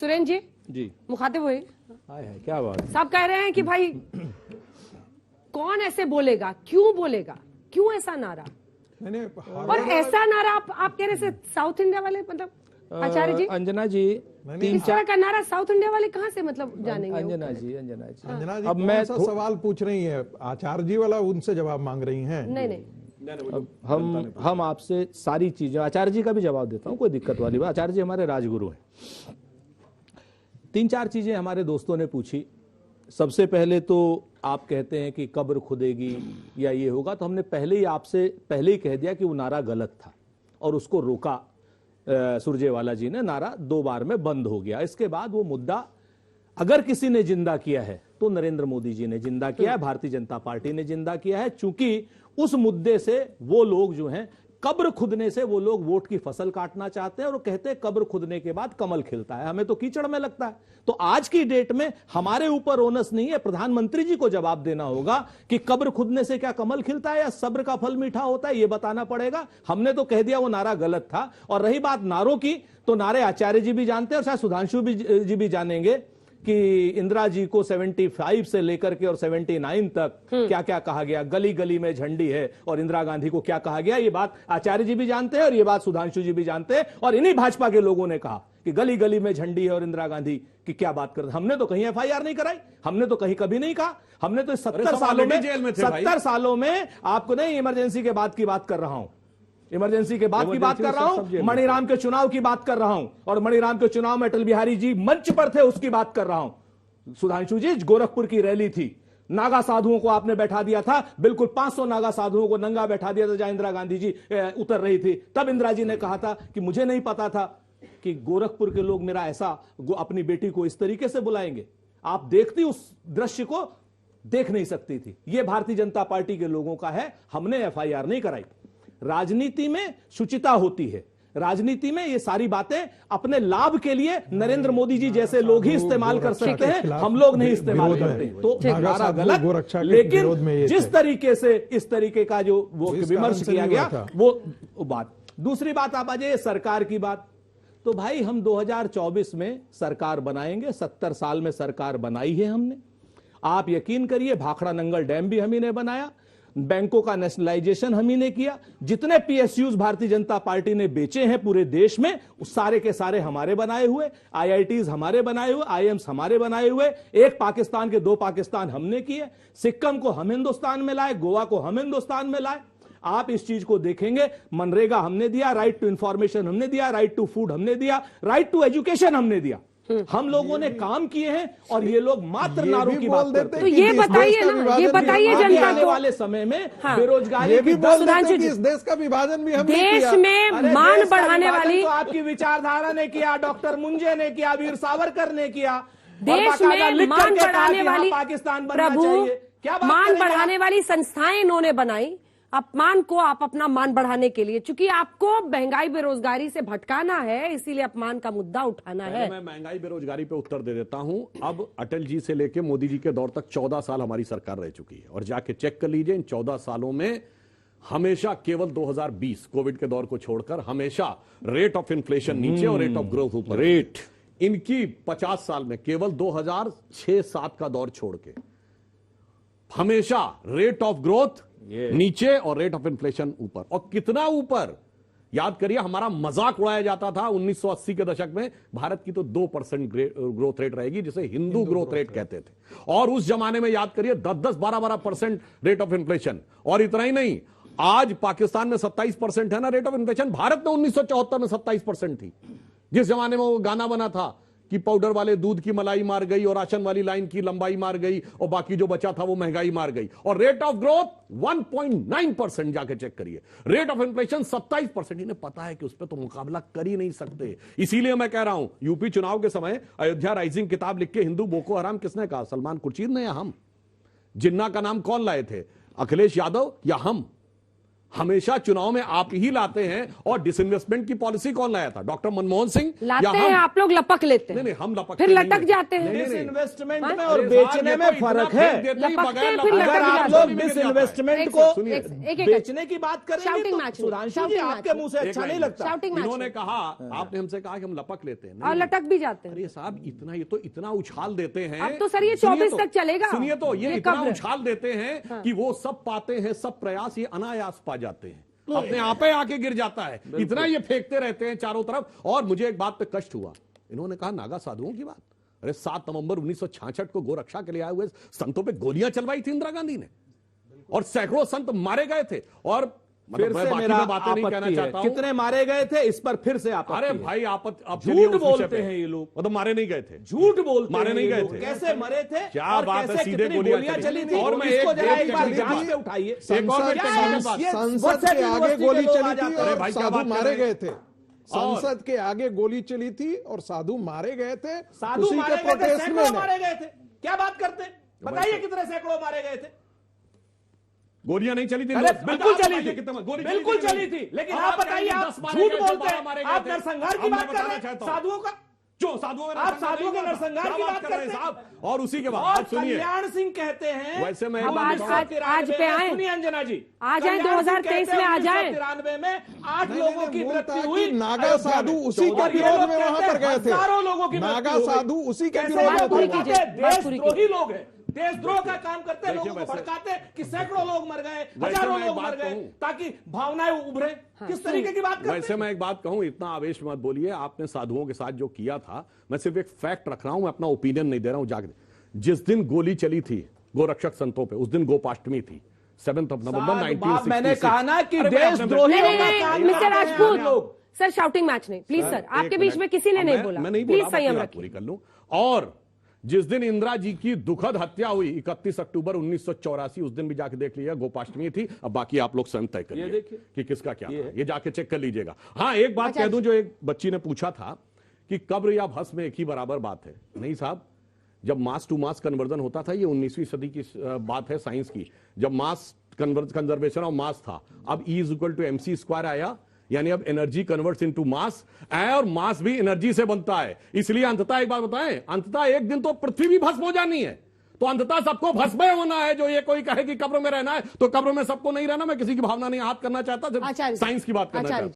सुरेंद्र जी मुखातिब हुए। हाय हाय क्या बात है। सब कह रहे हैं कि भाई कौन ऐसे बोलेगा, क्यों ऐसा नारा, और ऐसा नारा आप कह रहे थे साउथ इंडिया वाले, मतलब आचार्य जी, अंजना जी, इस तरह का नारा साउथ इंडिया वाले कहाँ से मतलब जानेंगे? अंजना जी अब मैं सवाल पूछ रही है, आचार्य जी वाला उनसे जवाब मांग रही हैं। नहीं हम आपसे सारी चीजें, आचार्य जी का भी जवाब देता हूं, कोई दिक्कत वाली बात। आचार्य जी हमारे राजगुरु हैं। 3-4 चीजें हमारे दोस्तों ने पूछी। सबसे पहले तो आप कहते हैं कि कब्र खुदेगी या ये होगा, तो हमने पहले ही कह दिया कि वो नारा गलत था और उसको रोका। सुरजेवाला जी ने नारा 2 बार में बंद हो गया। इसके बाद वो मुद्दा अगर किसी ने जिंदा किया है तो नरेंद्र मोदी जी ने जिंदा किया है, भारतीय जनता पार्टी ने जिंदा किया है। चूंकि उस मुद्दे से वो लोग जो हैं, कब्र खुदने से वो लोग वोट की फसल काटना चाहते हैं और वो कहते हैं कब्र खुदने के बाद कमल खिलता है। हमें तो कीचड़ में लगता है। तो आज की डेट में हमारे ऊपर ओनस नहीं है, प्रधानमंत्री जी को जवाब देना होगा कि कब्र खुदने से क्या कमल खिलता है या सब्र का फल मीठा होता है, ये बताना पड़ेगा। हमने तो कह दिया वो नारा गलत था। और रही बात नारों की, तो नारे आचार्य जी भी जानते हैं और शायद सुधांशु जी भी जानेंगे कि इंदिरा जी को 75 से लेकर के और 79 तक क्या क्या कहा गया। गली गली में झंडी है और इंदिरा गांधी को क्या कहा गया, ये बात आचार्य जी भी जानते हैं और ये बात सुधांशु जी भी जानते हैं। और इन्हीं भाजपा के लोगों ने कहा कि गली गली में झंडी है और इंदिरा गांधी की क्या बात कर। हमने तो कहीं FIR नहीं कराई, हमने तो कहीं कभी नहीं कहा। हमने तो 70 सालों में आपको नहीं, इमरजेंसी के बाद की बात कर रहा हूं, इमरजेंसी के बाद की बात कर रहा हूं, मणिराम के चुनाव की बात कर रहा हूं। और मणिराम के चुनाव में अटल बिहारी जी मंच पर थे, उसकी बात कर रहा हूं। सुधांशु जी, गोरखपुर की रैली थी, नागा साधुओं को आपने बैठा दिया था, बिल्कुल 500 नागा साधुओं को नंगा बैठा दिया था जहां इंदिरा गांधी जी उतर रही थी। तब इंदिरा जी ने कहा था कि मुझे नहीं पता था कि गोरखपुर के लोग मेरा ऐसा अपनी बेटी को इस तरीके से बुलाएंगे। आप देखती, उस दृश्य को देख नहीं सकती थी। यह भारतीय जनता पार्टी के लोगों का है। हमने FIR नहीं कराई। राजनीति में शुचिता होती है, राजनीति में ये सारी बातें अपने लाभ के लिए नरेंद्र मोदी जी जैसे लोग ही इस्तेमाल कर सकते हैं, हम लोग नहीं इस्तेमाल करते। तो नारा गलत, लेकिन जिस तरीके से इस तरीके का जो वो विमर्श किया गया वो बात। दूसरी बात आप आ जाइए सरकार की बात। तो भाई हम 2024 में सरकार बनाएंगे, 70 साल में सरकार बनाई है हमने। आप यकीन करिए, भाखड़ा नंगल डैम भी हम ही ने बनाया, बैंकों का नेशनलाइजेशन हम ही ने किया, जितने PSUs भारतीय जनता पार्टी ने बेचे हैं पूरे देश में, उस सारे के सारे हमारे बनाए हुए, IITs हमारे बनाए हुए, IIMs हमारे बनाए हुए। एक पाकिस्तान के 2 पाकिस्तान हमने किए, सिक्किम को हम हिंदुस्तान में लाए, गोवा को हम हिंदुस्तान में लाए। आप इस चीज को देखेंगे, मनरेगा हमने दिया, राइट टू इंफॉर्मेशन हमने दिया, राइट टू फूड हमने दिया, राइट टू एजुकेशन हमने दिया। हम लोगों ने काम किए हैं और ये लोग मात्र नारों की बात करते हैं। तो ये बताइए ना, ये बताइए जनता आने को। वाले समय में हाँ, बेरोजगारी भी सुधांशु जी, इस देश का विभाजन भी हमने देश किया। में मान बढ़ाने वाली, तो आपकी विचारधारा ने किया, डॉक्टर मुंजे ने किया, वीर सावरकर ने किया। देश में मान बढ़ाने वाली, पाकिस्तान बनना प्रभु, चाहिए। क्या बात मान करेंगे बढ़ाने वाली संस्थाएं इन्होंने बनाई। अपमान को आप अपना मान बढ़ाने के लिए, चूंकि आपको महंगाई बेरोजगारी से भटकाना है, इसीलिए अपमान का मुद्दा उठाना है। मैं महंगाई बेरोजगारी पे उत्तर दे देता हूं। अब अटल जी से लेके मोदी जी के दौर तक 14 साल हमारी सरकार रह चुकी है और जाके चेक कर लीजिए, इन 14 सालों में हमेशा केवल 2020 कोविड के दौर को छोड़कर हमेशा रेट ऑफ इन्फ्लेशन नीचे और रेट ऑफ ग्रोथ ऊपर। रेट इनकी 50 साल में केवल 2006-7 का दौर छोड़ के हमेशा रेट ऑफ ग्रोथ नीचे और रेट ऑफ इन्फ्लेशन ऊपर। और कितना ऊपर, याद करिए, हमारा मजाक उड़ाया जाता था 1980 के दशक में, भारत की तो 2% ग्रोथ रेट रहेगी, जिसे हिंदू ग्रोथ रेट कहते थे। और उस जमाने में याद करिए 10-10, 12-12% रेट ऑफ इन्फ्लेशन। और इतना ही नहीं, आज पाकिस्तान में 27% है ना रेट ऑफ इन्फ्लेशन, भारत में 1974 में 27% थी। जिस जमाने में वो गाना बना था कि पाउडर वाले दूध की मलाई मार गई और राशन वाली लाइन की लंबाई मार गई और बाकी जो बचा था वो महंगाई मार गई। और रेट ऑफ ग्रोथ 1.9%, जाके चेक करिए। Rate of inflation 27%। इन्हें पता है कि उस पर तो मुकाबला कर ही नहीं सकते। इसीलिए मैं कह रहा हूं, यूपी चुनाव के समय अयोध्या राइजिंग किताब लिख के हिंदू बोको हराम किसने कहा? सलमान खुर्शीद ने या हम? जिन्ना का नाम कौन लाए थे, अखिलेश यादव या हम? हमेशा चुनाव में आप ही लाते हैं। और डिसइन्वेस्टमेंट की पॉलिसी कौन लाया था? डॉक्टर मनमोहन सिंह लाते या हैं, आप लोग लपक लेते हैं। नहीं, हम लपक फिर लटक जाते हैं। डिसइन्वेस्टमेंट में और बेचने में फर्क है। लपकते हैं, फिर अगर आप लटक लोग जाते हैं। डिसइन्वेस्टमेंट को एक- बेचने की बात करेंगे Shouting तो match नहीं, सुधांशु जी shouting आपके match मुंह से अच्छा नहीं लगता। Shouting match इन्होंने नहीं। कहा, आपने हमसे कहा कि हम लपक लेते हैं। और लटक भी जाते हैं। अरे साहब, इतना ये तो इतना उछाल देते हैं। अब तो सर ये सुनिए 24 तक चलेगा। सुनिए तो ये ये इतना कब है? उछाल देते हैं कि वो सब पाते हैं, सब प्रयास ये अनायास पा जाते हैं, अपने आप ही आके गिर जाता है। इतना ये फेंकते रहते हैं चारों तरफ। और मुझे एक बात पे कष्ट हुआ, इन्होंने कहा नागा साधुओं की बात। अरे 7 नवंबर 1966 को गोरक्षा के लिए आए हुए संतों पे गोलियां चलवाई थी इंदिरा गांधी ने, और सैकड़ों संत मारे गए थे। और फिर से मेरा बातें नहीं कहना चाहता हूं। कितने मारे गए थे इस पर फिर से आपत्ति अरे है। भाई, आप झूठ बोलते हैं ये लोग। मतलब मारे नहीं गए थे, झूठ बोलते मारे हैं नहीं ये गए लोग। थे। कैसे मरे थे, क्या और बात है, कैसे सीधे कितनी गोलियां चली थी। और और मैं मैं इसको एक- जरा एक एक बार टेक्निकल जांच बात- पे उठाइए। संसद क्या के है? आगे- ये संसद के आगे यूनिवर्सिटी गोली के लोग चली आ थी जाते हैं। और भाई, क्या साधु बात कर मारे रहे गए हैं? थे। संसद के आगे गोली चली थी और साधु मारे गए थे। साधु उसी मारे के गए थे, प्रोटेस्ट सैकड़ों में मारे गए थे। क्या बात करते हैं? बताइए कितने सैकड़ों मारे गए थे? गोलियां नहीं चली थी। अरे लोग- बिल्कुल आप चली बताइए थी, कितने- गोली बिल्कुल थी चली नहीं? थी। लेकिन अब आप बताइए, कहेंगे आप 10 मारे झूठ गए थे, बोलते 12 मारे हैं। गए आप थे। नरसंहार की अब मैं बात कर बताना रहे हैं, चाहता हूं। साधुओं का। जो साधुओं का आप नरसंहार साधुओं के नहीं होता। नरसंहार क्या की बात कर रहे हैं करते हैं? साहब? और उसी के बाद और आप सुनिए, कल्याण सिंह कहते हैं, वैसे मैं अब आज पे आए। सुनिए अंजना जी, आ जाएं, कल्याण सिंह 2023 कहते में हैं, आ जाएं। 1993 में 8 नहीं, लोगों नहीं, की मूल था मृत्यु कि हुई नागा अयोध्या साधु में। उसी के और ये विरोध लोग में वहां कहते पर हैं, गए थे। हजारों लोगों की नागा मृत्यु हो गई। साधु उसी के कैसे विरोध में बात पूरी थे। कीजिए। बात पूरी देशद्रोही लोग हैं, देशद्रोह का काम करते हैं, देखिए लोगों को वैसे- भड़काते कि सैकड़ों लोग मर गए, वैसे हजारों मैं एक लोग बात मर गए, कहूं। ताकि भावनाएं उभरे। किस तरीके की बात करते वैसे हैं? मैं एक बात कहूं, इतना आवेश मत बोलिए। आपने साधुओं के साथ जो किया था, मैं सिर्फ एक फैक्ट रख रहा हूं, मैं अपना ओपिनियन नहीं दे रहा हूं। जाकर जिस दिन गोली चली थी गोरक्षक संतों पे, उस दिन गोपाष्टमी थी, 7 नवंबर 1966। मैंने कहा ना कि अरे भाई, आपने- देशद्रोही नहीं, का नहीं, काम मिस्टर करते हैं राजपूत, लोग। सर शाउटिंग मैच नहीं, प्लीज सर, आपके एक बीच मिनट। में किसी ने अब नहीं बोला। मैं नहीं प्लीज बोला, संयम बात रखिए। पूरी कर लूं। और जिस दिन इंदिरा जी की दुखद हत्या हुई 31 अक्टूबर 1984, उस दिन भी जाके देख लीजिएगा, गोपाष्टमी थी। अब बाकी आप लोग स्वयं तय करिए देखिए। कि किसका क्या था। ये जाके चेक कर लीजिएगा। हाँ, एक बात कह दूं, जो एक बच्ची ने पूछा था कि कब्र या भस्म एक ही बराबर बात है। नहीं साहब, जब मास टू मास कन्वर्जन होता था, ये 19वीं सदी की बात है साइंस की, जब मास कंजर्वेशन ऑफ मास था। अब E = mc² आया, यानी अब एनर्जी कन्वर्ट्स इनटू मास, और मास भी एनर्जी से बनता है। इसलिए अंततः एक बात बताएं, अंततः एक दिन तो पृथ्वी भी भस्म हो जानी है। तो अंततः सबको भस्म होना है। जो ये कोई कहे कि कब्र में रहना है, तो कब्र में सबको नहीं रहना। मैं किसी की भावना नहीं आहत करना चाहता, सिर्फ आचार्य साइंस की बात करना आचार्य चाहता हूं।